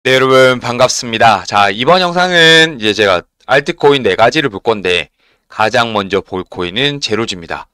네, 여러분 반갑습니다. 자, 이번 영상은 이제 제가 알트코인 4가지를 볼 건데 가장 먼저 볼 코인은 제로지입니다.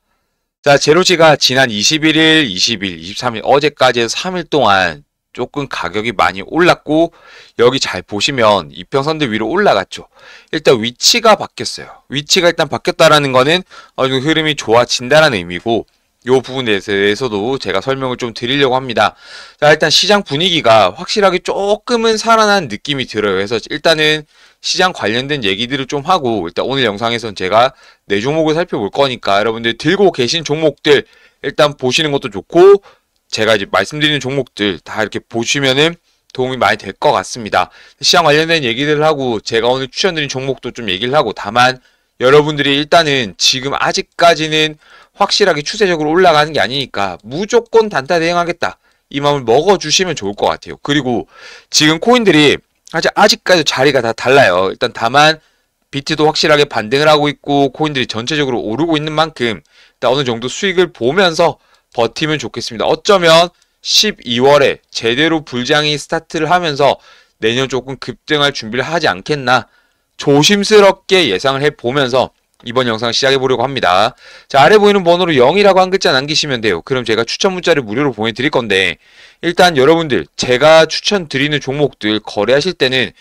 자, 제로지가 지난 21일, 20일, 23일 어제까지 해서 3일 동안 조금 가격이 많이 올랐고 여기 잘 보시면 이평선들 위로 올라갔죠. 일단 위치가 바뀌었어요. 위치가 일단 바뀌었다라는 거는 흐름이 좋아진다라는 의미고 요 부분에 대해서도 제가 설명을 좀 드리려고 합니다. 자, 일단 시장 분위기가 확실하게 조금은 살아난 느낌이 들어요. 그래서 일단은 시장 관련된 얘기들을 좀 하고 일단 오늘 영상에서는 제가 4종목을 살펴볼 거니까 여러분들 들고 계신 종목들 일단 보시는 것도 좋고 제가 이제 말씀드리는 종목들 다 이렇게 보시면은 도움이 많이 될 것 같습니다. 시장 관련된 얘기들을 하고 제가 오늘 추천드린 종목도 좀 얘기를 하고 다만 여러분들이 일단은 지금 아직까지는 확실하게 추세적으로 올라가는 게 아니니까 무조건 단타 대응하겠다. 이 마음을 먹어주시면 좋을 것 같아요. 그리고 지금 코인들이 아직까지 자리가 다 달라요. 일단 다만 비트도 확실하게 반등을 하고 있고 코인들이 전체적으로 오르고 있는 만큼 일단 어느 정도 수익을 보면서 버티면 좋겠습니다. 어쩌면 12월에 제대로 불장이 스타트를 하면서 내년 조금 급등할 준비를 하지 않겠나 조심스럽게 예상을 해보면서 이번 영상 시작해 보려고 합니다. 자, 아래 보이는 번호로 0이라고 한 글자 남기시면 돼요. 그럼 제가 추천 문자를 무료로 보내드릴 건데 일단 여러분들 제가 추천드리는 종목들 거래하실 때는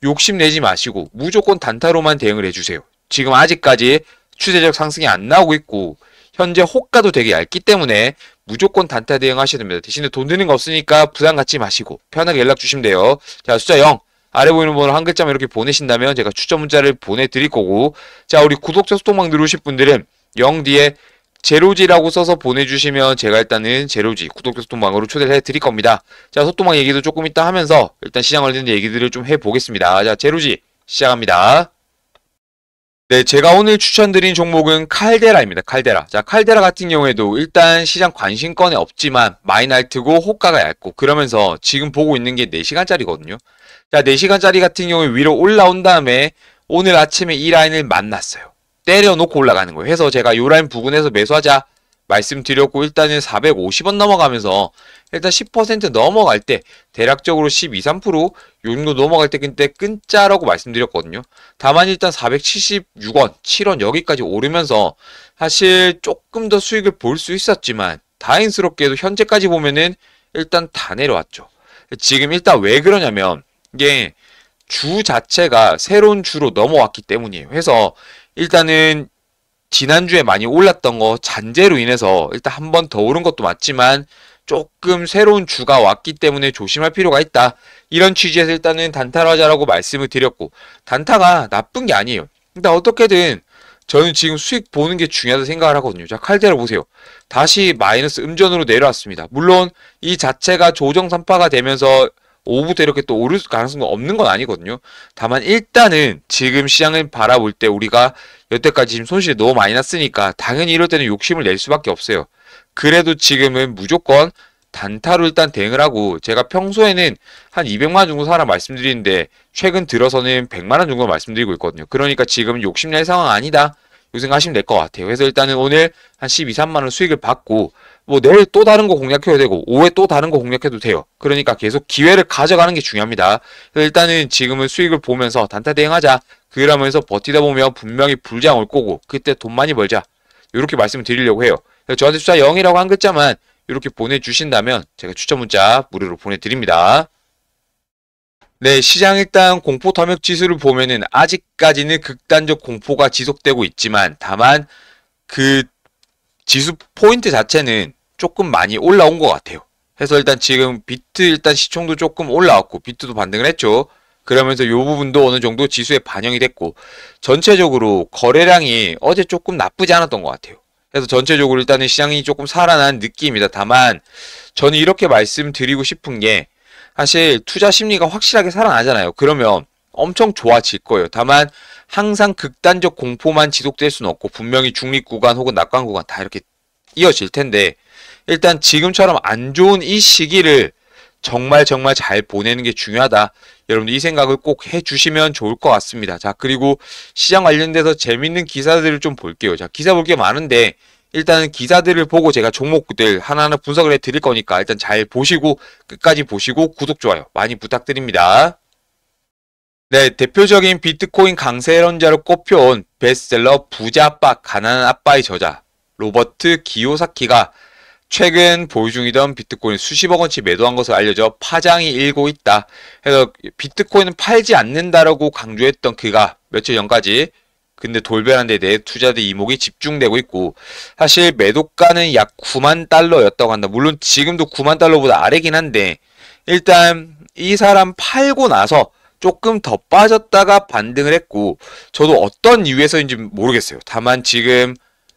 욕심내지 마시고 무조건 단타로만 대응을 해주세요. 지금 아직까지 추세적 상승이 안 나오고 있고 현재 호가도 되게 얇기 때문에 무조건 단타 대응하셔야 됩니다. 대신에 돈 드는 거 없으니까 부담 갖지 마시고 편하게 연락 주시면 돼요. 자, 숫자 0 아래 보이는 번호 한 글자만 이렇게 보내신다면 제가 추천 문자를 보내드릴 거고 자, 우리 구독자 소통방 누르실 분들은 0 뒤에 제로지라고 써서 보내주시면 제가 일단은 제로지 구독자 소통방으로 초대를 해드릴 겁니다. 자, 소통방 얘기도 조금 이따 하면서 일단 시장 관련된 얘기들을 좀 해보겠습니다. 자, 제로지 시작합니다. 네, 제가 오늘 추천드린 종목은 칼데라입니다. 칼데라. 자, 칼데라 같은 경우에도 일단 시장 관심권에 없지만 마이날트고 호가가 얇고 그러면서 지금 보고 있는 게 4시간짜리거든요. 자, 4시간짜리 같은 경우에 위로 올라온 다음에 오늘 아침에 이 라인을 만났어요. 때려놓고 올라가는 거예요. 해서 제가 이 라인 부근에서 매수하자 말씀드렸고 일단은 450원 넘어가면서 일단 10% 넘어갈 때 대략적으로 12, 3%요 정도 넘어갈 때 그때 끊자라고 말씀드렸거든요. 다만 일단 476원, 7원 여기까지 오르면서 사실 조금 더 수익을 볼 수 있었지만 다행스럽게도 현재까지 보면은 일단 다 내려왔죠. 지금 일단 왜 그러냐면 이게 주 자체가 새로운 주로 넘어왔기 때문이에요. 해서 일단은 지난주에 많이 올랐던 거 잔재로 인해서 일단 한 번 더 오른 것도 맞지만 조금 새로운 주가 왔기 때문에 조심할 필요가 있다. 이런 취지에서 일단은 단타로 하자라고 말씀을 드렸고 단타가 나쁜 게 아니에요. 일단 어떻게든 저는 지금 수익 보는 게 중요하다고 생각을 하거든요. 자, 칼데라 보세요. 다시 마이너스 음전으로 내려왔습니다. 물론 이 자체가 조정 산파가 되면서 오후부터 이렇게 또 오를 가능성이 없는 건 아니거든요. 다만 일단은 지금 시장을 바라볼 때 우리가 여태까지 지금 손실이 너무 많이 났으니까 당연히 이럴 때는 욕심을 낼 수밖에 없어요. 그래도 지금은 무조건 단타로 일단 대응을 하고 제가 평소에는 한 200만 원 정도 사라 말씀드리는데 최근 들어서는 100만 원 정도 말씀드리고 있거든요. 그러니까 지금 욕심낼 상황 아니다. 이 생각하시면 될 것 같아요. 그래서 일단은 오늘 한 12, 3만 원 수익을 받고 뭐 내일 또 다른 거 공략해도 되고 오후에 또 다른 거 공략해도 돼요. 그러니까 계속 기회를 가져가는 게 중요합니다. 그래서 일단은 지금은 수익을 보면서 단타 대응하자. 그러면서 버티다 보면 분명히 불장 올 거고 그때 돈 많이 벌자. 이렇게 말씀을 드리려고 해요. 그래서 저한테 숫자 0이라고 한 글자만 이렇게 보내주신다면 제가 추천 문자 무료로 보내드립니다. 네, 시장 일단 공포 탐욕 지수를 보면은 아직까지는 극단적 공포가 지속되고 있지만 다만 그 지수 포인트 자체는 조금 많이 올라온 것 같아요. 그래서 일단 지금 비트 일단 시총도 조금 올라왔고 비트도 반등을 했죠. 그러면서 이 부분도 어느 정도 지수에 반영이 됐고 전체적으로 거래량이 어제 조금 나쁘지 않았던 것 같아요. 그래서 전체적으로 일단은 시장이 조금 살아난 느낌입니다. 다만 저는 이렇게 말씀드리고 싶은 게 사실 투자 심리가 확실하게 살아나잖아요. 그러면 엄청 좋아질 거예요. 다만 항상 극단적 공포만 지속될 수는 없고 분명히 중립 구간 혹은 낙관 구간 다 이렇게 이어질 텐데 일단 지금처럼 안 좋은 이 시기를 정말 잘 보내는 게 중요하다. 여러분들 이 생각을 꼭 해주시면 좋을 것 같습니다. 자, 그리고 시장 관련돼서 재밌는 기사들을 좀 볼게요. 자, 기사 볼 게 많은데 일단 기사들을 보고 제가 종목들 하나하나 분석을 해 드릴 거니까 일단 잘 보시고 끝까지 보시고 구독, 좋아요 많이 부탁드립니다. 네, 대표적인 비트코인 강세론자로 꼽혀온 베스트셀러 부자 아빠, 가난한 아빠의 저자 로버트 기요사키가 최근 보유 중이던 비트코인 수십억 원치 매도한 것으로 알려져 파장이 일고 있다. 그래서 비트코인은 팔지 않는다라고 강조했던 그가 며칠 전까지 근데 돌변한 데 대해 투자들 이목이 집중되고 있고, 사실 매도가는 약 9만 달러였다고 한다. 물론 지금도 9만 달러보다 아래긴 한데 일단 이 사람 팔고 나서 조금 더 빠졌다가 반등을 했고, 저도 어떤 이유에서인지 모르겠어요. 다만 지금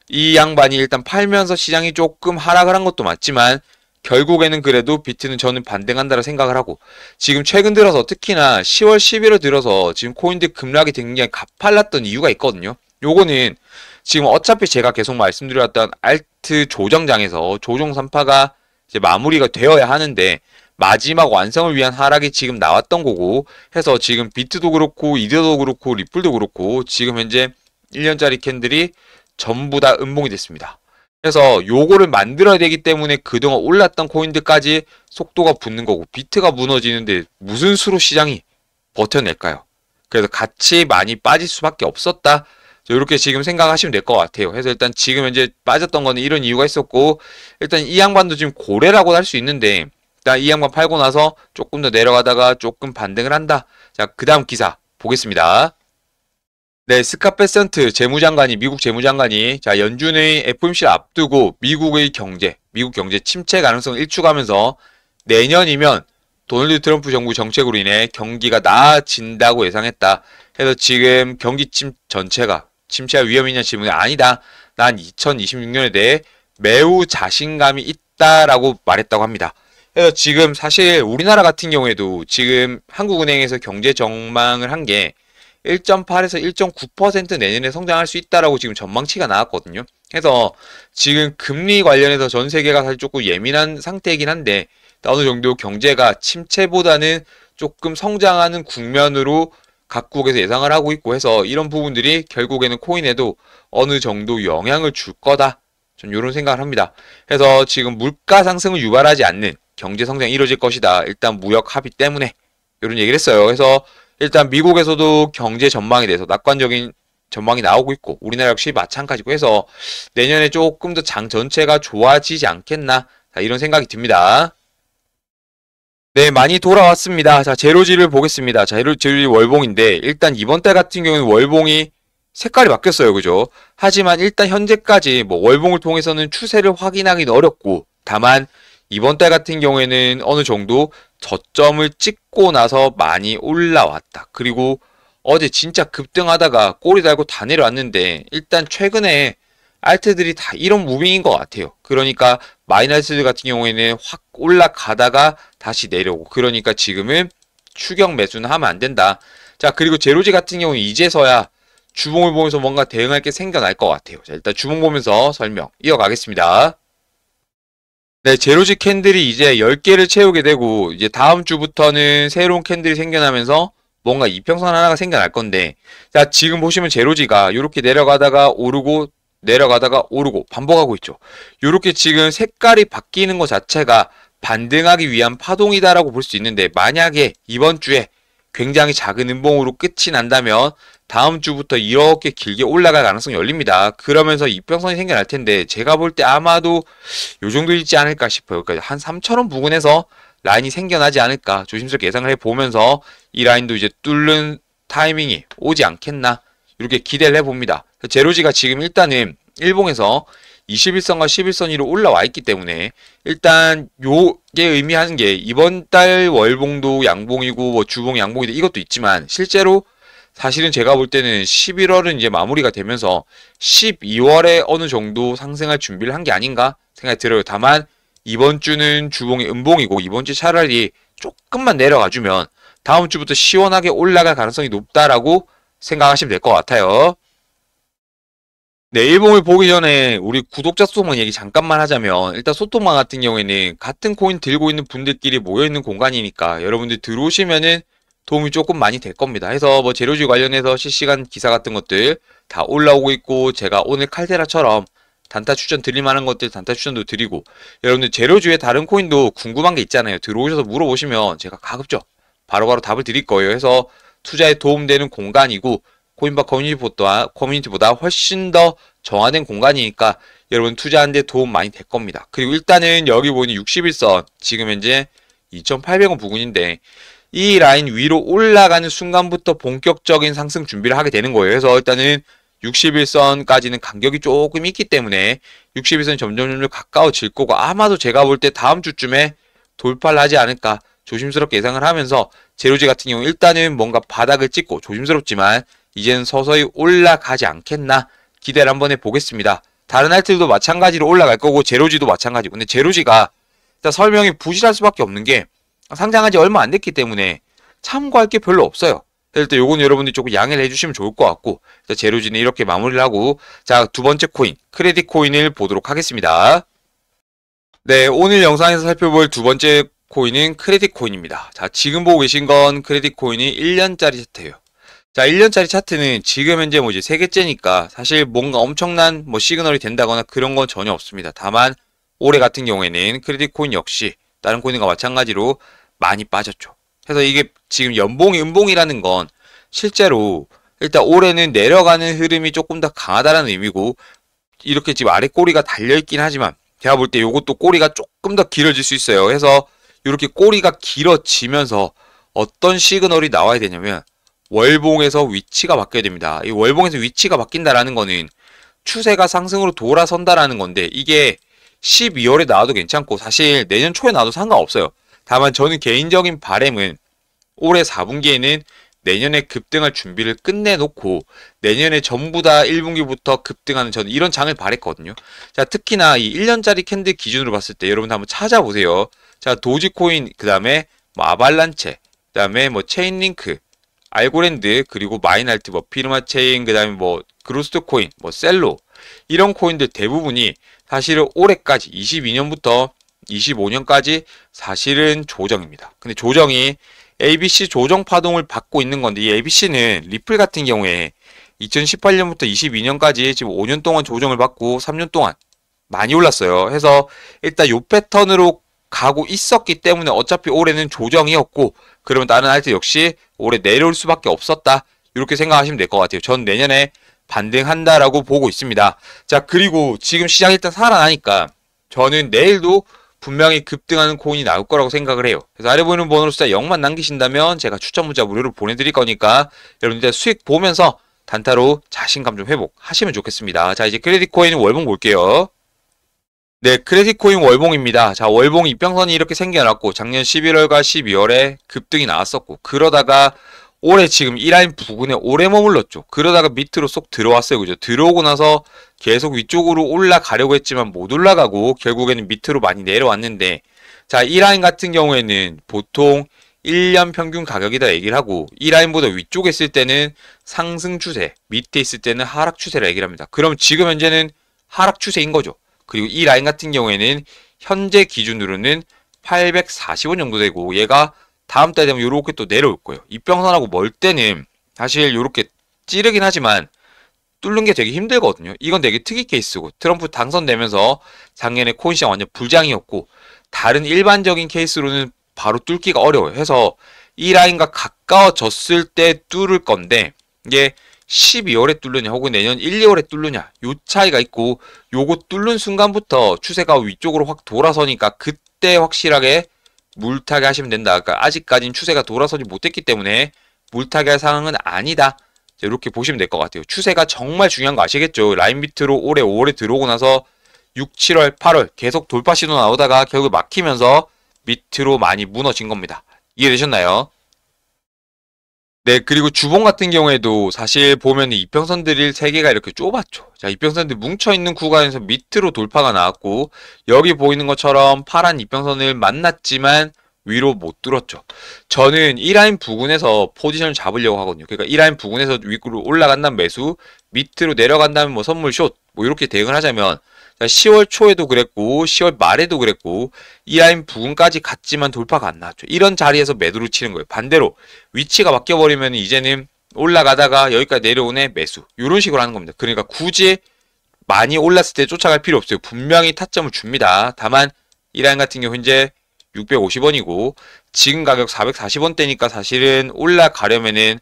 이 양반이 일단 팔면서 시장이 조금 하락을 한 것도 맞지만 결국에는 그래도 비트는 저는 반등한다고 생각을 하고, 지금 최근 들어서 특히나 10월 11월 들어서 지금 코인들 급락이 굉장히 가팔랐던 이유가 있거든요. 요거는 지금 어차피 제가 계속 말씀드렸던 알트 조정장에서 조정 3파가 이제 마무리가 되어야 하는데 마지막 완성을 위한 하락이 지금 나왔던 거고 해서 지금 비트도 그렇고 이더도 그렇고 리플도 그렇고 지금 현재 1년짜리 캔들이 전부 다 음봉이 됐습니다. 그래서 요거를 만들어야 되기 때문에 그동안 올랐던 코인들까지 속도가 붙는 거고, 비트가 무너지는데 무슨 수로 시장이 버텨낼까요? 그래서 같이 많이 빠질 수밖에 없었다. 이렇게 지금 생각하시면 될 것 같아요. 그래서 일단 지금 현재 빠졌던 거는 이런 이유가 있었고, 일단 이 양반도 지금 고래라고 할 수 있는데 일단 이 양반 팔고 나서 조금 더 내려가다가 조금 반등을 한다. 자, 그 다음 기사 보겠습니다. 네, 스캇 베센트 재무장관이, 미국 재무장관이 자, 연준의 FOMC를 앞두고 미국 경제 침체 가능성을 일축하면서 내년이면 도널드 트럼프 정부 정책으로 인해 경기가 나아진다고 예상했다. 그래서 지금 경기 전체가 침체할 위험이 있냐 질문이 아니다. 난 2026년에 대해 매우 자신감이 있다라고 말했다고 합니다. 그래서 지금 사실 우리나라 같은 경우에도 지금 한국은행에서 경제 전망을 한 게 1.8에서 1.9% 내년에 성장할 수 있다라고 지금 전망치가 나왔거든요. 그래서 지금 금리 관련해서 전 세계가 사실 조금 예민한 상태이긴 한데 어느 정도 경제가 침체보다는 조금 성장하는 국면으로 각국에서 예상을 하고 있고 해서 이런 부분들이 결국에는 코인에도 어느 정도 영향을 줄 거다. 전 이런 생각을 합니다. 그래서 지금 물가 상승을 유발하지 않는 경제 성장이 이루어질 것이다. 일단 무역 합의 때문에 이런 얘기를 했어요. 그래서 일단 미국에서도 경제 전망에 대해서 낙관적인 전망이 나오고 있고 우리나라 역시 마찬가지고 해서 내년에 조금 더 장 전체가 좋아지지 않겠나, 자, 이런 생각이 듭니다. 네, 많이 돌아왔습니다. 자, 제로지를 보겠습니다. 자, 제로지 월봉인데 일단 이번 달 같은 경우는 월봉이 색깔이 바뀌었어요. 그죠? 하지만 일단 현재까지 뭐 월봉을 통해서는 추세를 확인하기는 어렵고, 다만 이번 달 같은 경우에는 어느 정도 저점을 찍고 나서 많이 올라왔다. 그리고 어제 진짜 급등하다가 꼬리 달고 다 내려왔는데 일단 최근에 알트들이 다 이런 무빙인 것 같아요. 그러니까 마이너스 같은 경우에는 확 올라가다가 다시 내려오고, 그러니까 지금은 추격 매수는 하면 안 된다. 자, 그리고 제로지 같은 경우는 이제서야 주봉을 보면서 뭔가 대응할 게 생겨날 것 같아요. 자, 일단 주봉 보면서 설명 이어가겠습니다. 네, 제로지 캔들이 이제 10개를 채우게 되고 이제 다음 주부터는 새로운 캔들이 생겨나면서 뭔가 이평선 하나가 생겨날 건데, 자, 지금 보시면 제로지가 이렇게 내려가다가 오르고 내려가다가 오르고 반복하고 있죠. 이렇게 지금 색깔이 바뀌는 것 자체가 반등하기 위한 파동이다라고 볼 수 있는데, 만약에 이번 주에 굉장히 작은 음봉으로 끝이 난다면 다음 주부터 이렇게 길게 올라갈 가능성이 열립니다. 그러면서 이평선이 생겨날 텐데 제가 볼 때 아마도 요 정도 있지 않을까 싶어요. 그러니까 한 3,000원 부근에서 라인이 생겨나지 않을까 조심스럽게 예상을 해보면서 이 라인도 이제 뚫는 타이밍이 오지 않겠나 이렇게 기대를 해봅니다. 제로지가 지금 일단은 일봉에서 21선과 11선 위로 올라와 있기 때문에 일단 요게 의미하는 게 이번 달 월봉도 양봉이고 뭐 주봉 양봉이고 이것도 있지만 실제로 사실은 제가 볼 때는 11월은 이제 마무리가 되면서 12월에 어느 정도 상승할 준비를 한 게 아닌가 생각이 들어요. 다만 이번 주는 주봉이 음봉이고 이번 주 차라리 조금만 내려가주면 다음 주부터 시원하게 올라갈 가능성이 높다라고 생각하시면 될 것 같아요. 네, 일봉을 보기 전에 우리 구독자 소통방 얘기 잠깐만 하자면, 일단 소통방 같은 경우에는 같은 코인 들고 있는 분들끼리 모여있는 공간이니까 여러분들 들어오시면은 도움이 조금 많이 될 겁니다. 해서 뭐 제로지 관련해서 실시간 기사 같은 것들 다 올라오고 있고, 제가 오늘 칼데라처럼 단타 추천 드릴 만한 것들 단타 추천도 드리고, 여러분들 제로주의 다른 코인도 궁금한 게 있잖아요. 들어오셔서 물어보시면 제가 가급적 바로바로 답을 드릴 거예요. 해서 투자에 도움되는 공간이고, 코인바 커뮤니티보다 훨씬 더 정화된 공간이니까 여러분 투자하는데 도움 많이 될 겁니다. 그리고 일단은 여기 보이는 61선 지금 현재 2,800원 부근인데, 이 라인 위로 올라가는 순간부터 본격적인 상승 준비를 하게 되는 거예요. 그래서 일단은 61선까지는 간격이 조금 있기 때문에 61선이 점점 가까워질 거고, 아마도 제가 볼 때 다음 주쯤에 돌파를 하지 않을까 조심스럽게 예상을 하면서, 제로지 같은 경우 일단은 뭔가 바닥을 찍고 조심스럽지만 이제는 서서히 올라가지 않겠나 기대를 한번 해보겠습니다. 다른 알트도 마찬가지로 올라갈 거고 제로지도 마찬가지고, 근데 제로지가 일단 설명이 부실할 수밖에 없는 게 상장한 지 얼마 안 됐기 때문에 참고할 게 별로 없어요. 일단 요건 여러분들이 조금 양해를 해주시면 좋을 것 같고, 제로지는 이렇게 마무리를 하고, 자, 두 번째 코인 크레딧 코인을 보도록 하겠습니다. 네, 오늘 영상에서 살펴볼 두 번째 코인은 크레딧 코인입니다. 자, 지금 보고 계신 건 크레딧 코인이 1년짜리 차트예요. 자, 1년짜리 차트는 지금 현재 이제 3개째니까 사실 뭔가 엄청난 시그널이 된다거나 그런 건 전혀 없습니다. 다만 올해 같은 경우에는 크레딧 코인 역시 다른 코인과 마찬가지로 많이 빠졌죠. 그래서 이게 지금 연봉이 음봉이라는 건 실제로 일단 올해는 내려가는 흐름이 조금 더 강하다는 의미고, 이렇게 지금 아래 꼬리가 달려있긴 하지만 제가 볼 때 요것도 꼬리가 조금 더 길어질 수 있어요. 그래서 이렇게 꼬리가 길어지면서 어떤 시그널이 나와야 되냐면 월봉에서 위치가 바뀌어야 됩니다. 이 월봉에서 위치가 바뀐다라는 거는 추세가 상승으로 돌아선다라는 건데, 이게 12월에 나와도 괜찮고 사실 내년 초에 나와도 상관없어요. 다만 저는 개인적인 바람은 올해 4분기에는 내년에 급등할 준비를 끝내놓고 내년에 전부 다 1분기부터 급등하는, 저는 이런 장을 바랬거든요. 자, 특히나 이 1년짜리 캔들 기준으로 봤을 때 여러분 한번 찾아보세요. 자, 도지코인, 그 다음에 아발란체, 그 다음에 체인링크, 알고랜드, 그리고 마이날트, 피르마 체인, 그 다음에 그로스트 코인, 셀로, 이런 코인들 대부분이 사실은 올해까지 22년부터 25년까지 사실은 조정입니다. 근데 조정이 ABC 조정 파동을 받고 있는 건데, 이 ABC는 리플 같은 경우에 2018년부터 22년까지 지금 5년 동안 조정을 받고 3년 동안 많이 올랐어요. 해서 일단 요 패턴으로 가고 있었기 때문에 어차피 올해는 조정이었고, 그러면 다른 알트 역시 올해 내려올 수밖에 없었다, 이렇게 생각하시면 될 것 같아요. 전 내년에 반등한다라고 보고 있습니다. 자, 그리고 지금 시장 일단 살아나니까 저는 내일도 분명히 급등하는 코인이 나올 거라고 생각을 해요. 그래서 아래 보이는 번호로 숫자 0만 남기신다면 제가 추천 문자 무료로 보내드릴 거니까 여러분들 수익 보면서 단타로 자신감 좀 회복하시면 좋겠습니다. 자, 이제 크레딧 코인 월봉 볼게요. 네, 크레딧 코인 월봉입니다. 자, 월봉 이평선이 이렇게 생겨났고 작년 11월과 12월에 급등이 나왔었고, 그러다가 올해 지금 이 라인 부근에 오래 머물렀죠. 그러다가 밑으로 쏙 들어왔어요. 그죠? 들어오고 나서 계속 위쪽으로 올라가려고 했지만 못 올라가고 결국에는 밑으로 많이 내려왔는데, 자, 이 라인 같은 경우에는 보통 1년 평균 가격이다 얘기를 하고, 이 라인보다 위쪽에 있을 때는 상승 추세, 밑에 있을 때는 하락 추세를 얘기를 합니다. 그럼 지금 현재는 하락 추세인 거죠. 그리고 이 라인 같은 경우에는 현재 기준으로는 840원 정도 되고, 얘가 다음 달 되면 요렇게 또 내려올 거예요. 이평선하고 멀 때는 사실 요렇게 찌르긴 하지만 뚫는 게 되게 힘들거든요. 이건 되게 특이 케이스고, 트럼프 당선되면서 작년에 코인 시장 완전 불장이었고, 다른 일반적인 케이스로는 바로 뚫기가 어려워요. 해서 이 라인과 가까워졌을 때 뚫을 건데, 이게 12월에 뚫느냐 혹은 내년 1, 2월에 뚫느냐, 요 차이가 있고, 요거 뚫는 순간부터 추세가 위쪽으로 확 돌아서니까 그때 확실하게 물타기 하시면 된다. 그러니까 아직까지는 추세가 돌아서지 못했기 때문에 물타기 할 상황은 아니다, 이렇게 보시면 될 것 같아요. 추세가 정말 중요한 거 아시겠죠? 라인 밑으로 올해 5월에 들어오고 나서 6, 7월, 8월 계속 돌파 시도 나오다가 결국 막히면서 밑으로 많이 무너진 겁니다. 이해되셨나요? 네, 그리고 주봉 같은 경우에도 사실 보면 이평선들이 3개가 이렇게 좁았죠. 자, 이평선들 뭉쳐있는 구간에서 밑으로 돌파가 나왔고, 여기 보이는 것처럼 파란 이평선을 만났지만 위로 못 뚫었죠. 저는 이 라인 부근에서 포지션을 잡으려고 하거든요. 그러니까 이 라인 부근에서 위로 올라간다면 매수, 밑으로 내려간다면 선물 숏, 이렇게 대응을 하자면, 10월 초에도 그랬고 10월 말에도 그랬고 이 라인 부근까지 갔지만 돌파가 안 나왔죠. 이런 자리에서 매도를 치는 거예요. 반대로 위치가 바뀌어버리면 이제는 올라가다가 여기까지 내려오네 매수, 이런 식으로 하는 겁니다. 그러니까 굳이 많이 올랐을 때 쫓아갈 필요 없어요. 분명히 타점을 줍니다. 다만 이 라인 같은 경우 현재 650원이고 지금 가격 440원대니까 사실은 올라가려면은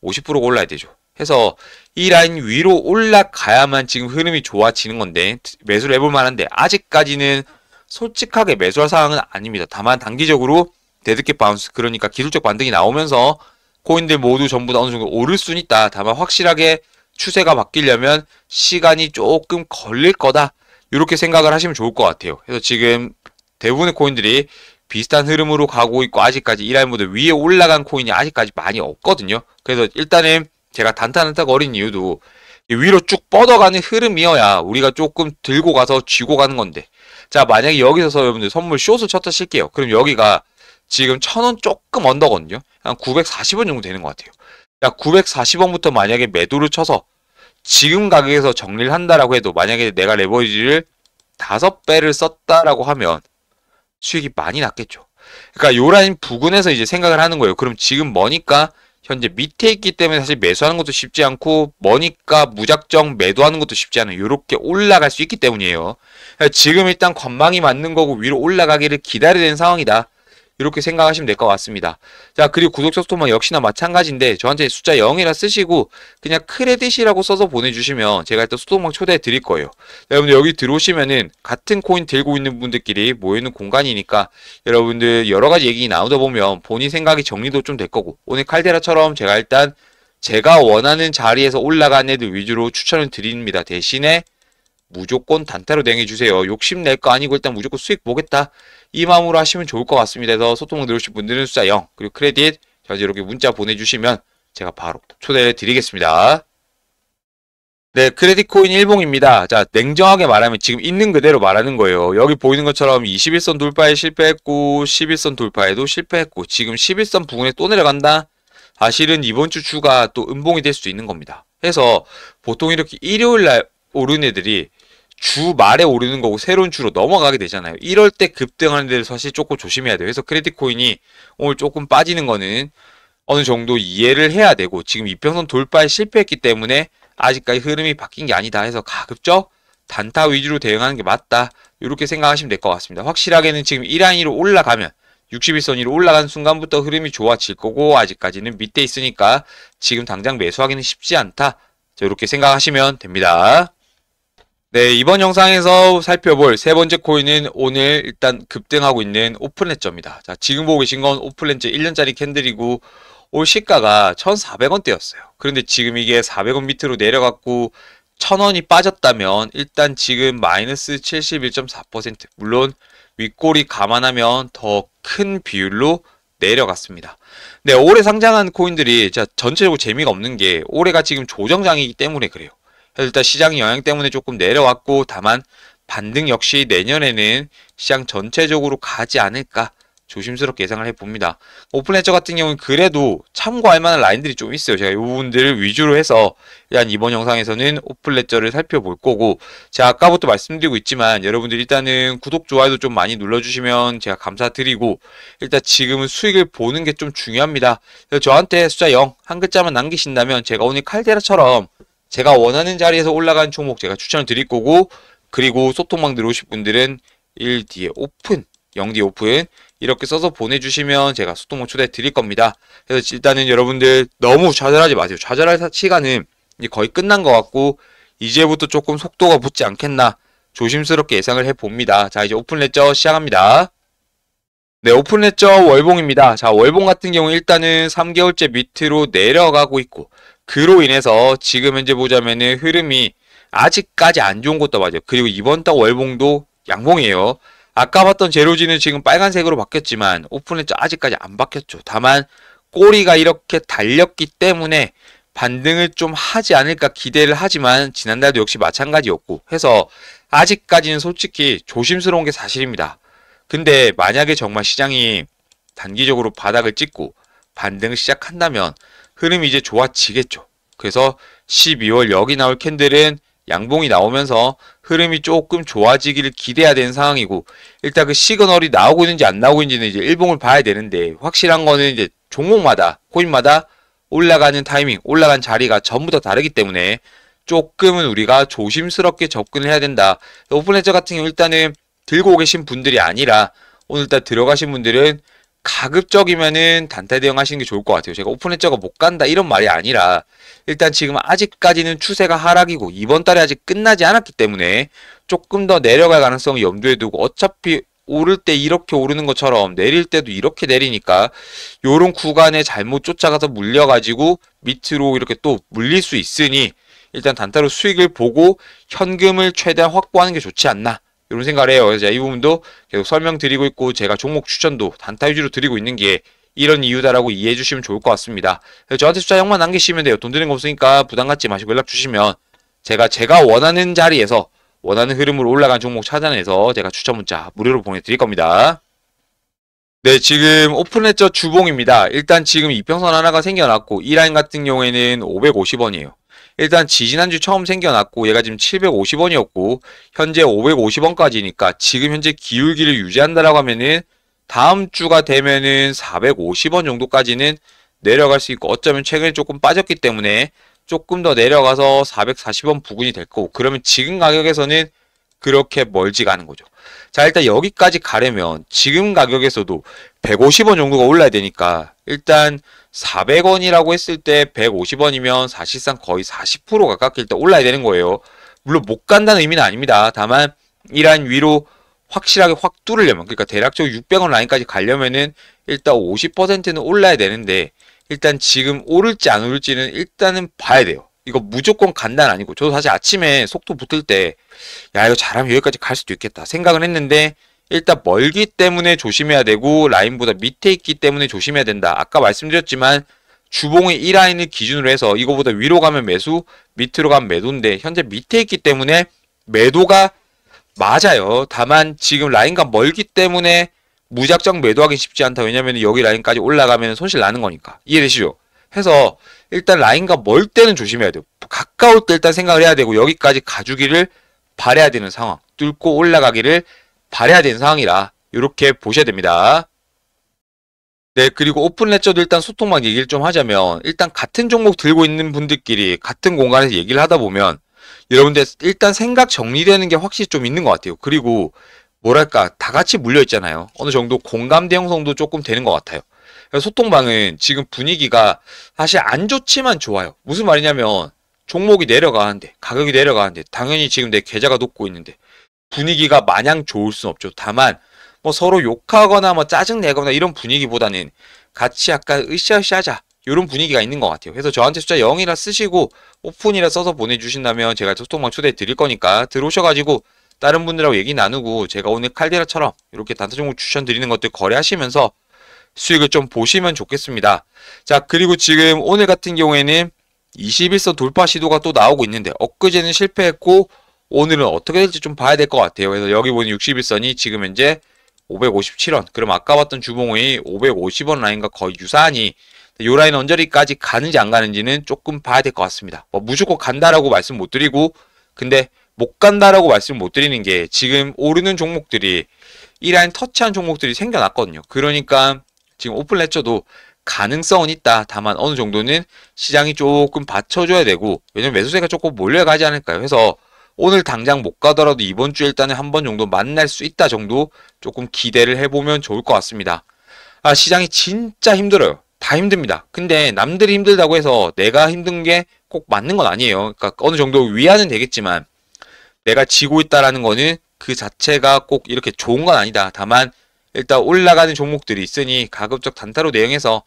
50%가 올라야 되죠. 해서 이 라인 위로 올라가야만 지금 흐름이 좋아지는 건데 매수를 해볼 만한데 아직까지는 솔직하게 매수할 상황은 아닙니다. 다만 단기적으로 데드캣 바운스, 그러니까 기술적 반등이 나오면서 코인들 모두 전부 다 어느 정도 오를 수는 있다. 다만 확실하게 추세가 바뀌려면 시간이 조금 걸릴 거다. 이렇게 생각을 하시면 좋을 것 같아요. 그래서 지금 대부분의 코인들이 비슷한 흐름으로 가고 있고 아직까지 이 라인보다 위에 올라간 코인이 아직까지 많이 없거든요. 그래서 일단은 제가 단타거린 이유도 위로 쭉 뻗어가는 흐름이어야 우리가 조금 들고 가서 쥐고 가는 건데, 자 만약에 여기서 여러분들 선물 숏을 쳤다 칠게요. 그럼 여기가 지금 1000원 조금 언더거든요. 한 940원 정도 되는 것 같아요. 자 940원부터 만약에 매도를 쳐서 지금 가격에서 정리를 한다라고 해도 만약에 내가 레버리지를 5배를 썼다라고 하면 수익이 많이 났겠죠. 그러니까 요 라인 부근에서 이제 생각을 하는 거예요. 그럼 지금 머니까 현재 밑에 있기 때문에 사실 매수하는 것도 쉽지 않고 머니까 무작정 매도하는 것도 쉽지 않아요. 이렇게 올라갈 수 있기 때문이에요. 그러니까 지금 일단 관망이 맞는 거고 위로 올라가기를 기다려야 되는 상황이다. 이렇게 생각하시면 될 것 같습니다. 자, 그리고 구독자 소통방 역시나 마찬가지인데 저한테 숫자 0이라 쓰시고 그냥 크레딧이라고 써서 보내주시면 제가 일단 소통방 초대해 드릴 거예요. 여러분들 여기 들어오시면은 같은 코인 들고 있는 분들끼리 모여있는 공간이니까 여러분들 여러가지 얘기 나누다 보면 본인 생각이 정리도 좀 될 거고, 오늘 칼데라처럼 제가 일단 제가 원하는 자리에서 올라간 애들 위주로 추천을 드립니다. 대신에 무조건 단타로 대응해주세요. 욕심낼 거 아니고 일단 무조건 수익 보겠다, 이 마음으로 하시면 좋을 것 같습니다. 그래서 소통 들으실 분들은 숫자 0 그리고 크레딧 저한테 이렇게 문자 보내주시면 제가 바로 초대를 드리겠습니다. 네, 크레딧 코인 일봉입니다. 자, 냉정하게 말하면 지금 있는 그대로 말하는 거예요. 여기 보이는 것처럼 21선 돌파에 실패했고 11선 돌파에도 실패했고 지금 11선 부근에 또 내려간다? 사실은 이번 주 주가 또 음봉이 될 수 있는 겁니다. 그래서 보통 이렇게 일요일날 오른 애들이 주 말에 오르는 거고 새로운 주로 넘어가게 되잖아요. 이럴 때 급등하는 데를 사실 조금 조심해야 돼요. 그래서 크레딧 코인이 오늘 조금 빠지는 거는 어느 정도 이해를 해야 되고, 지금 이평선 돌파에 실패했기 때문에 아직까지 흐름이 바뀐 게 아니다 해서 가급적 단타 위주로 대응하는 게 맞다, 이렇게 생각하시면 될 것 같습니다. 확실하게는 지금 이 라인으로 올라가면 61선 위로 올라가는 순간부터 흐름이 좋아질 거고 아직까지는 밑에 있으니까 지금 당장 매수하기는 쉽지 않다, 이렇게 생각하시면 됩니다. 네, 이번 영상에서 살펴볼 세 번째 코인은 오늘 일단 급등하고 있는 오픈레저입니다. 자, 지금 보고 계신 건 오픈레저 1년짜리 캔들이고 올 시가가 1,400원대였어요. 그런데 지금 이게 400원 밑으로 내려갔고 1,000원이 빠졌다면 일단 지금 마이너스 71.4%, 물론 윗골이 감안하면 더 큰 비율로 내려갔습니다. 네, 올해 상장한 코인들이 전체적으로 재미가 없는 게 올해가 지금 조정장이기 때문에 그래요. 일단 시장 영향 때문에 조금 내려왔고, 다만 반등 역시 내년에는 시장 전체적으로 가지 않을까 조심스럽게 예상을 해봅니다. 오픈레저 같은 경우는 그래도 참고할 만한 라인들이 좀 있어요. 제가 이 부분들을 위주로 해서 일단 이번 영상에서는 오픈레저를 살펴볼 거고, 제가 아까부터 말씀드리고 있지만 여러분들 일단은 구독, 좋아요도 좀 많이 눌러주시면 제가 감사드리고, 일단 지금은 수익을 보는 게 좀 중요합니다. 그래서 저한테 숫자 0 한 글자만 남기신다면 제가 오늘 칼데라처럼 제가 원하는 자리에서 올라간 종목 제가 추천을 드릴 거고, 그리고 소통방 들어오실 분들은 1 뒤에 오픈, 0 뒤에 오픈 이렇게 써서 보내주시면 제가 소통방 초대 드릴 겁니다. 그래서 일단은 여러분들 너무 좌절하지 마세요. 좌절할 시간은 이제 거의 끝난 것 같고 이제부터 조금 속도가 붙지 않겠나 조심스럽게 예상을 해봅니다. 자, 이제 오픈레저 시작합니다. 네, 오픈레저 월봉입니다. 자, 월봉 같은 경우 일단은 3개월째 밑으로 내려가고 있고, 그로 인해서 지금 현재 보자면은 흐름이 아직까지 안 좋은 것도 맞아요. 그리고 이번 달 월봉도 양봉이에요. 아까 봤던 제로지는 지금 빨간색으로 바뀌었지만 오픈레저 아직까지 안 바뀌었죠. 다만 꼬리가 이렇게 달렸기 때문에 반등을 좀 하지 않을까 기대를 하지만 지난달도 역시 마찬가지였고 해서 아직까지는 솔직히 조심스러운 게 사실입니다. 근데 만약에 정말 시장이 단기적으로 바닥을 찍고 반등을 시작한다면 흐름이 이제 좋아지겠죠. 그래서 12월 여기 나올 캔들은 양봉이 나오면서 흐름이 조금 좋아지기를 기대해야 되는 상황이고, 일단 그 시그널이 나오고 있는지 안 나오고 있는지는 이제 일봉을 봐야 되는데, 확실한 거는 이제 종목마다 코인마다 올라가는 타이밍, 올라간 자리가 전부 다 다르기 때문에 조금은 우리가 조심스럽게 접근을 해야 된다. 오픈레저 같은 경우 일단은 들고 계신 분들이 아니라 오늘 일단 들어가신 분들은 가급적이면은 단타 대응하시는 게 좋을 것 같아요. 제가 오픈레저가 못 간다 이런 말이 아니라 일단 지금 아직까지는 추세가 하락이고 이번 달에 아직 끝나지 않았기 때문에 조금 더 내려갈 가능성을 염두에 두고 어차피 오를 때 이렇게 오르는 것처럼 내릴 때도 이렇게 내리니까 요런 구간에 잘못 쫓아가서 물려가지고 밑으로 이렇게 또 물릴 수 있으니 일단 단타로 수익을 보고 현금을 최대한 확보하는 게 좋지 않나 이런 생각을 해요. 그래서 이 부분도 계속 설명드리고 있고 제가 종목 추천도 단타 위주로 드리고 있는 게 이런 이유다라고 이해해 주시면 좋을 것 같습니다. 그래서 저한테 숫자 0만 남기시면 돼요. 돈 드는 거 없으니까 부담 갖지 마시고 연락 주시면 제가 원하는 자리에서 원하는 흐름으로 올라간 종목 찾아내서 제가 추천 문자 무료로 보내드릴 겁니다. 네, 지금 오픈레저 주봉입니다. 일단 지금 이평선 하나가 생겨났고 이 라인 같은 경우에는 550원이에요. 일단 지지난주 처음 생겨났고 얘가 지금 750원이었고 현재 550원까지니까 지금 현재 기울기를 유지한다라고 하면은 다음 주가 되면은 450원 정도까지는 내려갈 수 있고 어쩌면 최근에 조금 빠졌기 때문에 조금 더 내려가서 440원 부근이 될 거고 그러면 지금 가격에서는 그렇게 멀지가 않은 거죠. 자, 일단 여기까지 가려면 지금 가격에서도 150원 정도가 올라야 되니까 일단 400원이라고 했을 때 150원이면 사실상 거의 40% 가깝게 일단 올라야 되는 거예요. 물론 못 간다는 의미는 아닙니다. 다만 이 라인 위로 확실하게 확 뚫으려면 그러니까 대략적으로 600원 라인까지 가려면은 일단 50%는 올라야 되는데 일단 지금 오를지 안 오를지는 일단은 봐야 돼요. 이거 무조건 간다는 아니고 저도 사실 아침에 속도 붙을 때 야 이거 잘하면 여기까지 갈 수도 있겠다 생각을 했는데 일단 멀기 때문에 조심해야 되고 라인보다 밑에 있기 때문에 조심해야 된다. 아까 말씀드렸지만 주봉의 이 라인을 기준으로 해서 이거보다 위로 가면 매수 밑으로 가면 매도인데 현재 밑에 있기 때문에 매도가 맞아요. 다만 지금 라인과 멀기 때문에 무작정 매도하기 쉽지 않다. 왜냐면 여기 라인까지 올라가면 손실 나는 거니까. 이해되시죠? 해서 일단 라인과 멀 때는 조심해야 돼요. 가까울 때 일단 생각을 해야 되고 여기까지 가주기를 바라야 되는 상황. 뚫고 올라가기를 바라야 되는 상황이라 이렇게 보셔야 됩니다. 네, 그리고 오픈레저도 일단 소통만 얘기를 좀 하자면 일단 같은 종목 들고 있는 분들끼리 같은 공간에서 얘기를 하다 보면 여러분들 일단 생각 정리되는 게 확실히 좀 있는 것 같아요. 그리고 뭐랄까 다 같이 물려 있잖아요. 어느 정도 공감대 형성도 조금 되는 것 같아요. 그래서 소통방은 지금 분위기가 사실 안 좋지만 좋아요. 무슨 말이냐면 종목이 내려가는데 가격이 내려가는데 당연히 지금 내 계좌가 높고 있는데 분위기가 마냥 좋을 순 없죠. 다만 뭐 서로 욕하거나 뭐 짜증내거나 이런 분위기보다는 같이 약간 으쌰으쌰하자 이런 분위기가 있는 것 같아요. 그래서 저한테 숫자 0이라 쓰시고 오픈이라 써서 보내주신다면 제가 소통방 초대해 드릴 거니까 들어오셔가지고 다른 분들하고 얘기 나누고 제가 오늘 칼데라처럼 이렇게 단타 종목 추천드리는 것들 거래하시면서 수익을 좀 보시면 좋겠습니다. 자, 그리고 지금 오늘 같은 경우에는 21선 돌파 시도가 또 나오고 있는데 엊그제는 실패했고 오늘은 어떻게 될지 좀 봐야 될 것 같아요. 그래서 여기 보니 61선이 지금 현재 557원. 그럼 아까 봤던 주봉의 550원 라인과 거의 유사하니 이 라인 언저리까지 가는지 안 가는지는 조금 봐야 될 것 같습니다. 뭐 무조건 간다라고 말씀 못 드리고 근데 못 간다라고 말씀 못 드리는 게 지금 오르는 종목들이 이 라인 터치한 종목들이 생겨났거든요. 그러니까 지금 오픈레저도 가능성은 있다. 다만 어느 정도는 시장이 조금 받쳐줘야 되고 왜냐면 매수세가 조금 몰려가지 않을까요? 해서 오늘 당장 못 가더라도 이번 주에 일단은 한 번 정도 만날 수 있다 정도 조금 기대를 해보면 좋을 것 같습니다. 아, 시장이 진짜 힘들어요. 다 힘듭니다. 근데 남들이 힘들다고 해서 내가 힘든 게 꼭 맞는 건 아니에요. 그러니까 어느 정도 위안은 되겠지만 내가 지고 있다라는 거는 그 자체가 꼭 이렇게 좋은 건 아니다. 다만 일단 올라가는 종목들이 있으니 가급적 단타로 대응해서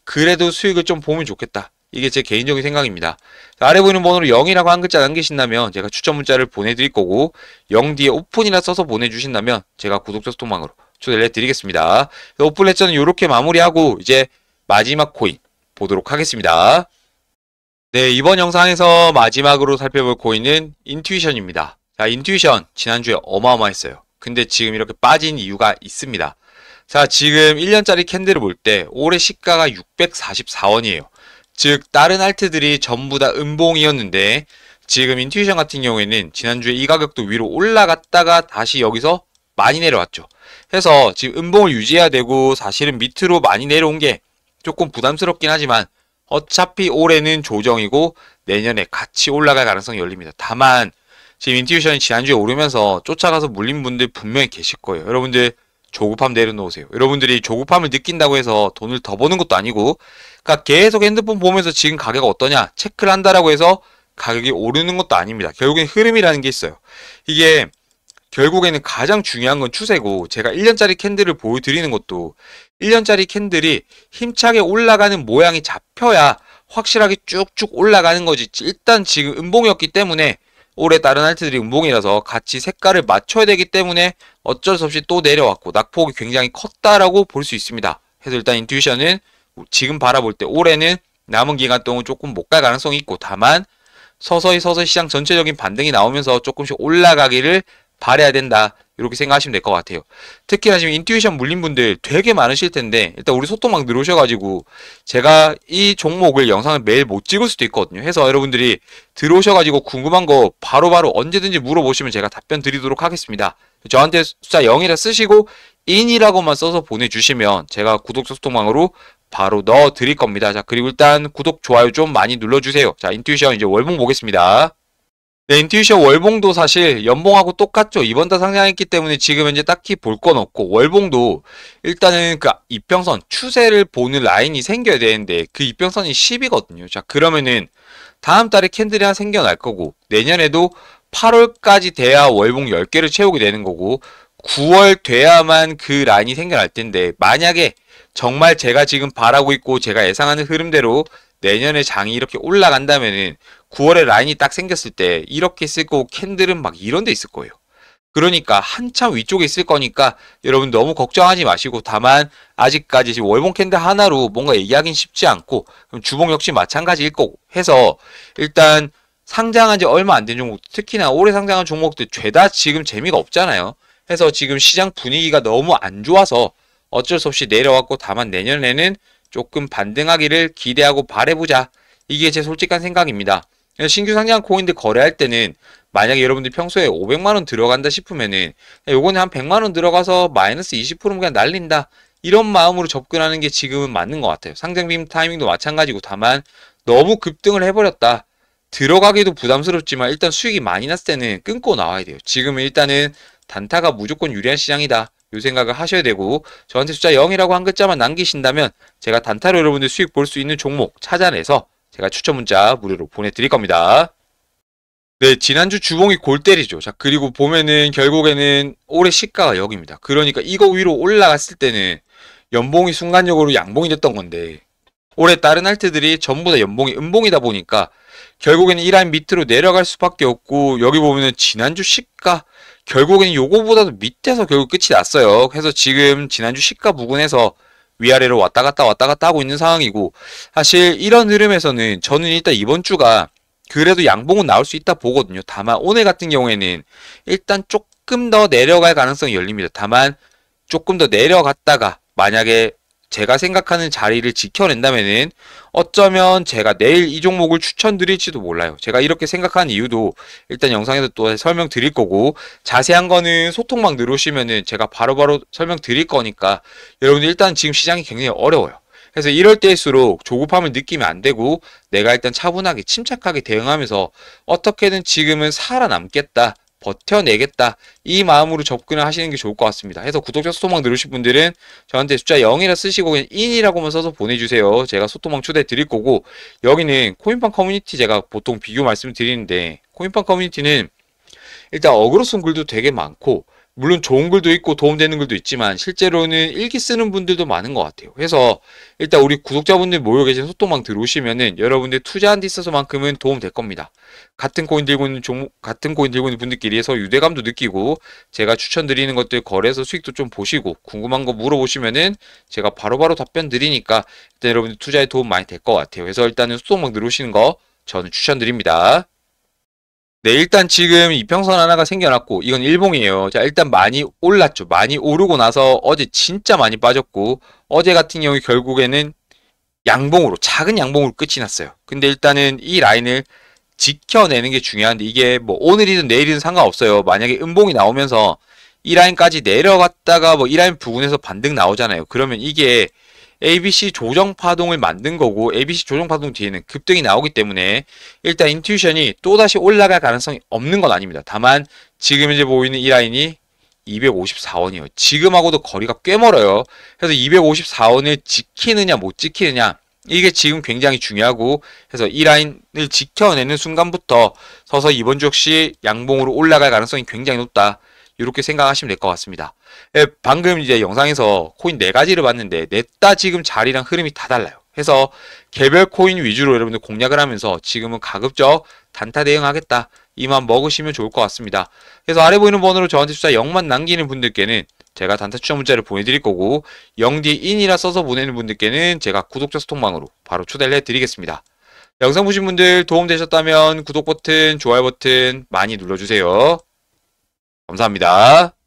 그래도 수익을 좀 보면 좋겠다. 이게 제 개인적인 생각입니다. 아래 보이는 번호로 0이라고 한 글자 남기신다면 제가 추천 문자를 보내드릴 거고 0 뒤에 오픈이라 써서 보내주신다면 제가 구독자 소통방으로 초대를 해드리겠습니다. 오픈 레저는 이렇게 마무리하고 이제 마지막 코인 보도록 하겠습니다. 네, 이번 영상에서 마지막으로 살펴볼 코인은 인투이션입니다. 자, 인투이션 지난주에 어마어마했어요. 근데 지금 이렇게 빠진 이유가 있습니다. 자, 지금 1년짜리 캔들을 볼 때 올해 시가가 644원이에요. 즉 다른 알트들이 전부 다 음봉이었는데 지금 인투이션 같은 경우에는 지난주에 이 가격도 위로 올라갔다가 다시 여기서 많이 내려왔죠. 해서 지금 음봉을 유지해야 되고 사실은 밑으로 많이 내려온 게 조금 부담스럽긴 하지만 어차피 올해는 조정이고 내년에 같이 올라갈 가능성이 열립니다. 다만 지금 인투이션이 지난주에 오르면서 쫓아가서 물린 분들 분명히 계실 거예요. 여러분들 조급함 내려놓으세요. 여러분들이 조급함을 느낀다고 해서 돈을 더 버는 것도 아니고, 그러니까 계속 핸드폰 보면서 지금 가격 어떠냐 체크를 한다라고 해서 가격이 오르는 것도 아닙니다. 결국엔 흐름이라는 게 있어요. 이게 결국에는 가장 중요한 건 추세고, 제가 1년짜리 캔들을 보여드리는 것도 1년짜리 캔들이 힘차게 올라가는 모양이 잡혀야 확실하게 쭉쭉 올라가는 거지. 일단 지금 음봉이었기 때문에, 올해 다른 알트들이 음봉이라서 같이 색깔을 맞춰야 되기 때문에 어쩔 수 없이 또 내려왔고 낙폭이 굉장히 컸다라고 볼 수 있습니다. 그래서 일단 인투이션은 지금 바라볼 때 올해는 남은 기간 동안 조금 못 갈 가능성이 있고, 다만 서서히 시장 전체적인 반등이 나오면서 조금씩 올라가기를 바라야 된다, 이렇게 생각하시면 될 것 같아요. 특히나 지금 인투이션 물린 분들 되게 많으실 텐데, 일단 우리 소통방 들어오셔가지고 제가 이 종목을 영상을 매일 못 찍을 수도 있거든요. 해서 여러분들이 들어오셔가지고 궁금한 거 바로바로 언제든지 물어보시면 제가 답변 드리도록 하겠습니다. 저한테 숫자 0이라 쓰시고 인이라고만 써서 보내주시면 제가 구독자 소통방으로 바로 넣어 드릴 겁니다. 자, 그리고 일단 구독, 좋아요 좀 많이 눌러주세요. 자, 인투이션 이제 월봉 보겠습니다. 네, 인투이션 월봉도 사실 연봉하고 똑같죠. 이번 달 상장했기 때문에 지금 현재 딱히 볼 건 없고, 월봉도 일단은 그 이평선 추세를 보는 라인이 생겨야 되는데 그 이평선이 10이거든요. 자, 그러면은 다음 달에 캔들이 하나 생겨날 거고, 내년에도 8월까지 돼야 월봉 10개를 채우게 되는 거고, 9월 돼야만 그 라인이 생겨날 텐데, 만약에 정말 제가 지금 바라고 있고 제가 예상하는 흐름대로 내년에 장이 이렇게 올라간다면은 9월에 라인이 딱 생겼을 때 이렇게 있을 거고, 캔들은 막 이런 데 있을 거예요. 그러니까 한참 위쪽에 있을 거니까 여러분 너무 걱정하지 마시고, 다만 아직까지 지금 월봉 캔들 하나로 뭔가 얘기하긴 쉽지 않고, 주봉 역시 마찬가지일 거고 해서 일단 상장한 지 얼마 안 된 종목, 특히나 올해 상장한 종목들 죄다 지금 재미가 없잖아요. 해서 지금 시장 분위기가 너무 안 좋아서 어쩔 수 없이 내려왔고, 다만 내년에는 조금 반등하기를 기대하고 바라보자, 이게 제 솔직한 생각입니다. 신규 상장 코인들 거래할 때는 만약에 여러분들 평소에 500만원 들어간다 싶으면은 요거는 한 100만원 들어가서 마이너스 20%면 그냥 날린다, 이런 마음으로 접근하는 게 지금은 맞는 것 같아요. 상장빔 타이밍도 마찬가지고, 다만 너무 급등을 해버렸다, 들어가기도 부담스럽지만 일단 수익이 많이 났을 때는 끊고 나와야 돼요. 지금은 일단은 단타가 무조건 유리한 시장이다, 요 생각을 하셔야 되고, 저한테 숫자 0이라고 한 글자만 남기신다면 제가 단타로 여러분들 수익 볼 수 있는 종목 찾아내서 제가 추천 문자 무료로 보내드릴 겁니다. 네, 지난주 주봉이 골 때리죠. 자, 그리고 보면은 결국에는 올해 시가가 여기입니다. 그러니까 이거 위로 올라갔을 때는 연봉이 순간적으로 양봉이 됐던 건데, 올해 다른 알트들이 전부 다 연봉이 음봉이다 보니까 결국에는 이 라인 밑으로 내려갈 수밖에 없고, 여기 보면은 지난주 시가 결국에는 요거보다도 밑에서 결국 끝이 났어요. 그래서 지금 지난주 시가 부근에서 위아래로 왔다 갔다 하고 있는 상황이고, 사실 이런 흐름에서는 저는 일단 이번 주가 그래도 양봉은 나올 수 있다 보거든요. 다만 오늘 같은 경우에는 일단 조금 더 내려갈 가능성이 열립니다. 다만 조금 더 내려갔다가 만약에 제가 생각하는 자리를 지켜낸다면은 어쩌면 제가 내일 이 종목을 추천드릴지도 몰라요. 제가 이렇게 생각하는 이유도 일단 영상에서 또 설명드릴 거고, 자세한 거는 소통방 들어오시면은 제가 바로바로 설명드릴 거니까 여러분들 일단 지금 시장이 굉장히 어려워요. 그래서 이럴 때일수록 조급함을 느끼면 안 되고, 내가 일단 차분하게 침착하게 대응하면서 어떻게든 지금은 살아남겠다, 버텨내겠다, 이 마음으로 접근을 하시는 게 좋을 것 같습니다. 해서 구독자 소통방 들으실 분들은 저한테 숫자 0이라 쓰시고 그냥 인이라고만 써서 보내주세요. 제가 소통방 초대 드릴 거고, 여기는 코인팡 커뮤니티 제가 보통 비교 말씀을 드리는데, 코인팡 커뮤니티는 일단 어그로 쓴 글도 되게 많고, 물론 좋은 글도 있고 도움되는 글도 있지만 실제로는 일기 쓰는 분들도 많은 것 같아요. 그래서 일단 우리 구독자분들 모여 계신 소통방 들어오시면은 여러분들 투자한 데 있어서만큼은 도움 될 겁니다. 같은 코인 들고 있는 종목, 같은 코인 들고 있는 분들끼리 해서 유대감도 느끼고, 제가 추천드리는 것들 거래해서 수익도 좀 보시고, 궁금한 거 물어보시면은 제가 바로바로 답변 드리니까 일단 여러분들 투자에 도움 많이 될 것 같아요. 그래서 일단은 소통방 들어오시는 거 저는 추천드립니다. 네, 일단 지금 이평선 하나가 생겨났고, 이건 일봉이에요. 자, 일단 많이 올랐죠. 많이 오르고 나서 어제 진짜 많이 빠졌고, 어제 같은 경우에 결국에는 양봉으로, 작은 양봉으로 끝이 났어요. 근데 일단은 이 라인을 지켜내는 게 중요한데, 이게 뭐 오늘이든 내일이든 상관없어요. 만약에 음봉이 나오면서 이 라인까지 내려갔다가 뭐 이 라인 부근에서 반등 나오잖아요. 그러면 이게 ABC 조정 파동을 만든 거고 ABC 조정 파동 뒤에는 급등이 나오기 때문에 일단 인투이션이 또다시 올라갈 가능성이 없는 건 아닙니다. 다만 지금 이제 보이는 이 라인이 254원이에요. 지금하고도 거리가 꽤 멀어요. 그래서 254원을 지키느냐 못 지키느냐 이게 지금 굉장히 중요하고 해서 이 라인을 지켜내는 순간부터 서서 이번 주 역시 양봉으로 올라갈 가능성이 굉장히 높다. 이렇게 생각하시면 될 것 같습니다. 예, 방금 이제 영상에서 코인 4가지를 봤는데 넷다 지금 자리랑 흐름이 다 달라요. 해서 개별 코인 위주로 여러분들 공략을 하면서 지금은 가급적 단타 대응하겠다. 이만 먹으시면 좋을 것 같습니다. 그래서 아래 보이는 번호로 저한테 숫자 0만 남기는 분들께는 제가 단타 추천 문자를 보내드릴 거고 0뒤에 인이라 써서 보내는 분들께는 제가 구독자 소통방으로 바로 초대를 해드리겠습니다. 영상 보신 분들 도움되셨다면 구독 버튼, 좋아요 버튼 많이 눌러주세요. 감사합니다.